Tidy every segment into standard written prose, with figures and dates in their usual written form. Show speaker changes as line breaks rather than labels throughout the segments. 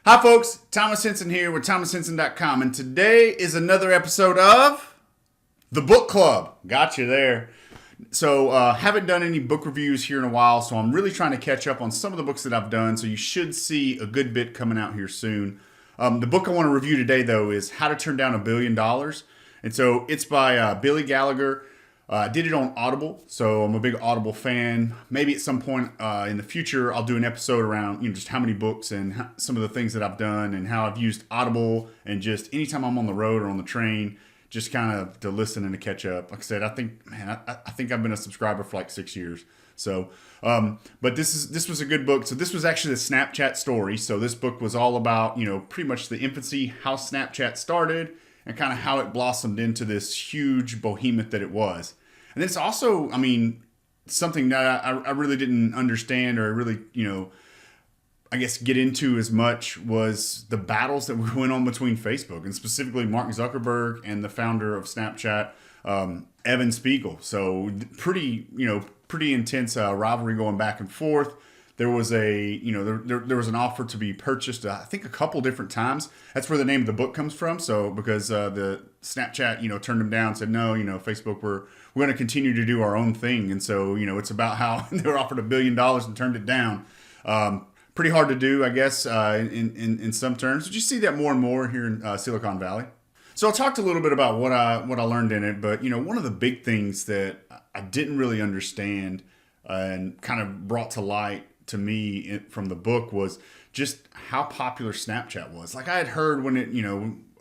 Hi folks, Thomas Henson here with thomashenson.com, and today is another episode of The Book Club. Got you there. So haven't done any book reviews here in a while, so I'm really trying to catch up on some of the books that I've done, so you should see a good bit coming out here soon. The book I want to review today, though, is How to Turn Down $1 Billion. And so it's by Billy Gallagher. I did it on Audible, so I'm a big Audible fan. Maybe at some point in the future, I'll do an episode around just how many books and some of the things that I've done and how I've used Audible, and just anytime I'm on the road or on the train, just kind of to listen and to catch up. Like I said, I think I've been a subscriber for like 6 years. So, but this was a good book. So this was actually the Snapchat story. So this book was all about pretty much the infancy, how Snapchat started, and kind of how it blossomed into this huge behemoth that it was. And it's also, something that I really didn't understand or really, I guess get into as much, was the battles that were going on between Facebook and specifically Mark Zuckerberg and the founder of Snapchat, Evan Spiegel. So pretty intense rivalry going back and forth. There was there was an offer to be purchased, I think a couple different times. That's where the name of the book comes from. So because the Snapchat, turned them down, said, no, Facebook, we're going to continue to do our own thing. And so, it's about how they were offered $1 billion and turned it down. Pretty hard to do, I guess, in some terms. But you see that more and more here in Silicon Valley. So I talked a little bit about what I learned in it. But, one of the big things that I didn't really understand and kind of brought to light to me from the book was just how popular Snapchat was. Like I had heard when it,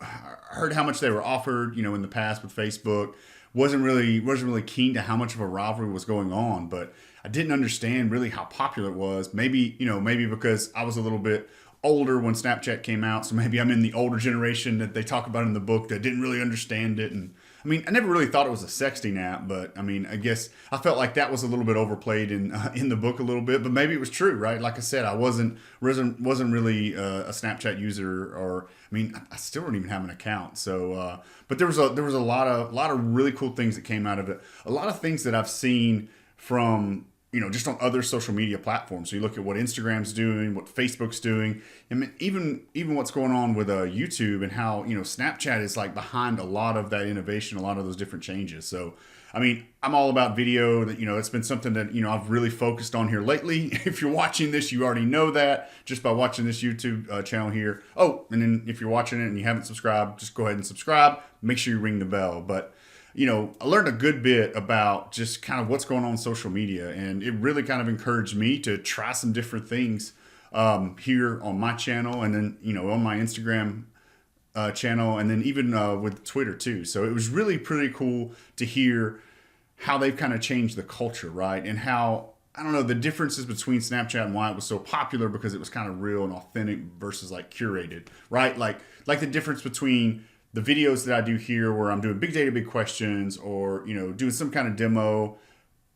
heard how much they were offered, in the past with Facebook. Wasn't really keen to how much of a rivalry was going on, but I didn't understand really how popular it was. Maybe because I was a little bit older when Snapchat came out, so maybe I'm in the older generation that they talk about in the book that didn't really understand it. And I never really thought it was a sexting app, but I guess I felt like that was a little bit overplayed in the book a little bit, but maybe it was true, right? Like I said, I wasn't really a Snapchat user, or I still don't even have an account. So, but there was a lot of really cool things that came out of it. A lot of things that I've seen from just on other social media platforms. So you look at what Instagram's doing, what Facebook's doing, and even what's going on with YouTube, and how Snapchat is like behind a lot of that innovation, a lot of those different changes. So I'm all about video. That it's been something that I've really focused on here lately. If you're watching this, you already know that just by watching this YouTube channel here. Oh, and then if you're watching it and you haven't subscribed, just go ahead and subscribe. Make sure you ring the bell. But I learned a good bit about just kind of what's going on social media, and it really kind of encouraged me to try some different things here on my channel, and then on my Instagram channel, and then even with Twitter too. So it was really pretty cool to hear how they've kind of changed the culture, right? And how, I don't know, the differences between Snapchat and why it was so popular, because it was kind of real and authentic versus like curated, right? Like the difference between the videos that I do here where I'm doing big data, big questions, or, doing some kind of demo,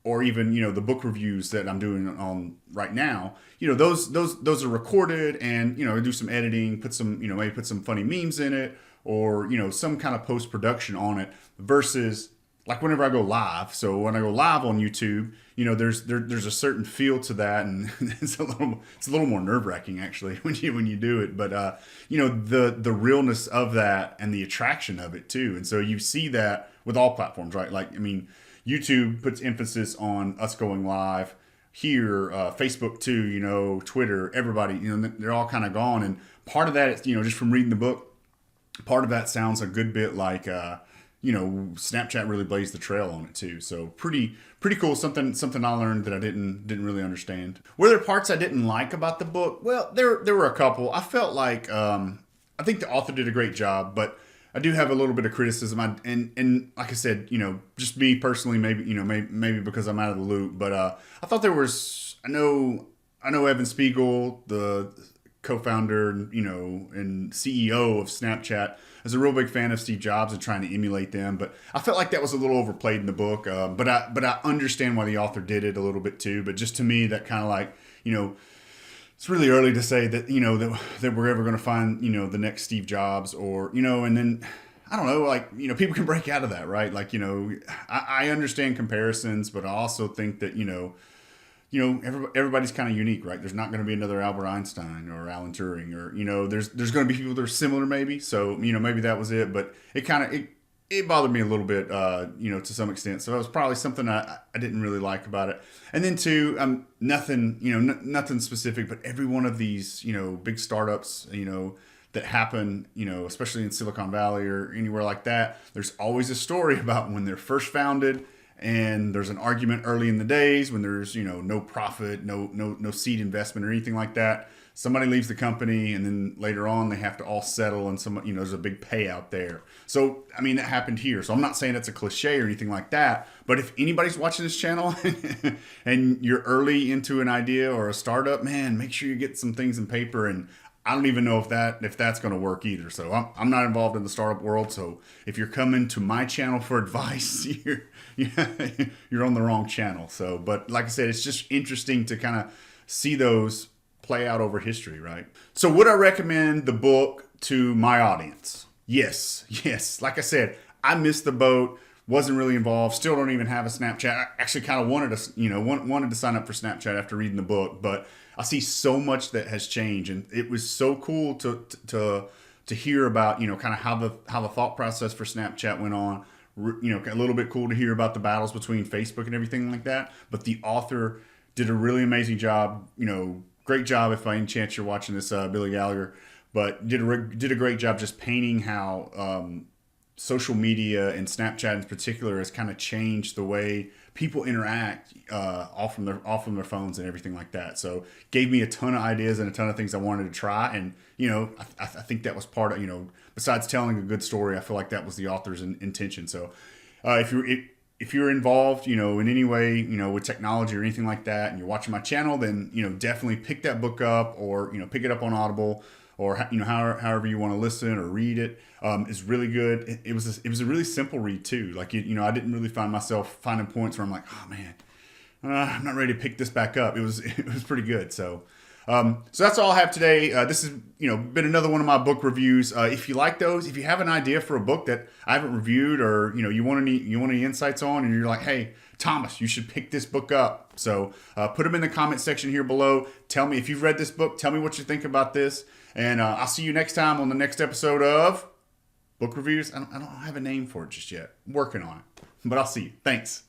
or even, the book reviews that I'm doing on right now, those are recorded, and, I do some editing, put some, maybe put some funny memes in it, or, some kind of post-production on it, versus like whenever I go live. So when I go live on YouTube, there's a certain feel to that, and it's a little more nerve-wracking actually when you do it. But the realness of that and the attraction of it too. And so you see that with all platforms, right? Like YouTube puts emphasis on us going live. Here, Facebook too. Twitter, everybody. They're all kind of gone. And part of that is just from reading the book. Part of that sounds a good bit like. Snapchat really blazed the trail on it too. So pretty cool. Something I learned that I didn't really understand. Were there parts I didn't like about the book? Well, there were a couple. I felt like I think the author did a great job, but I do have a little bit of criticism. And like I said, just me personally, maybe because I'm out of the loop. But I thought there was. I know Evan Spiegel, the co-founder, and CEO of Snapchat, is a real big fan of Steve Jobs and trying to emulate them. But I felt like that was a little overplayed in the book. But I understand why the author did it a little bit too. But just to me, that kind of like, it's really early to say that, that we're ever going to find, the next Steve Jobs, or, and then I don't know, like, people can break out of that, right? Like, I understand comparisons, but I also think that, everybody's kind of unique, right? There's not going to be another Albert Einstein or Alan Turing, or there's going to be people that are similar, maybe. So maybe that was it, but it bothered me a little bit, to some extent. So it was probably something I didn't really like about it. And then too, nothing, nothing specific, but every one of these, big startups, that happen, especially in Silicon Valley or anywhere like that, there's always a story about when they're first founded. And there's an argument early in the days when there's, no profit, no seed investment or anything like that. Somebody leaves the company, and then later on they have to all settle, and there's a big payout there. So, that happened here. So I'm not saying it's a cliche or anything like that, but if anybody's watching this channel and you're early into an idea or a startup, man, make sure you get some things in paper. And I don't even know if that's going to work either. So I'm not involved in the startup world. So if you're coming to my channel for advice, you're on the wrong channel. So, but like I said, it's just interesting to kind of see those play out over history, right? So would I recommend the book to my audience? Yes. Like I said, I missed the boat. Wasn't really involved. Still don't even have a Snapchat. I actually kind of wanted to sign up for Snapchat after reading the book, but I see so much that has changed, and it was so cool to hear about kind of how the thought process for Snapchat went on. A little bit cool to hear about the battles between Facebook and everything like that. But the author did a really amazing job. Great job. If by any chance you're watching this, Billy Gallagher, but did a great job just painting how social media and Snapchat in particular has kind of changed the way people interact off from their phones and everything like that. So gave me a ton of ideas and a ton of things I wanted to try. And I think that was part of besides telling a good story, I feel like that was the author's intention. So if you're involved in any way with technology or anything like that, and you're watching my channel, then definitely pick that book up, or pick it up on Audible, or however you want to listen or read it. Is really good. It was a really simple read too. Like I didn't really find myself finding points where I'm like, oh man, I'm not ready to pick this back up. It was pretty good. So that's all I have today. This has been another one of my book reviews. If you like those, if you have an idea for a book that I haven't reviewed, or you want any insights on, and you're like, hey Thomas, you should pick this book up. So put them in the comment section here below. Tell me if you've read this book. Tell me what you think about this. And I'll see you next time on the next episode of Book Reviews. I don't have a name for it just yet. I'm working on it. But I'll see you. Thanks.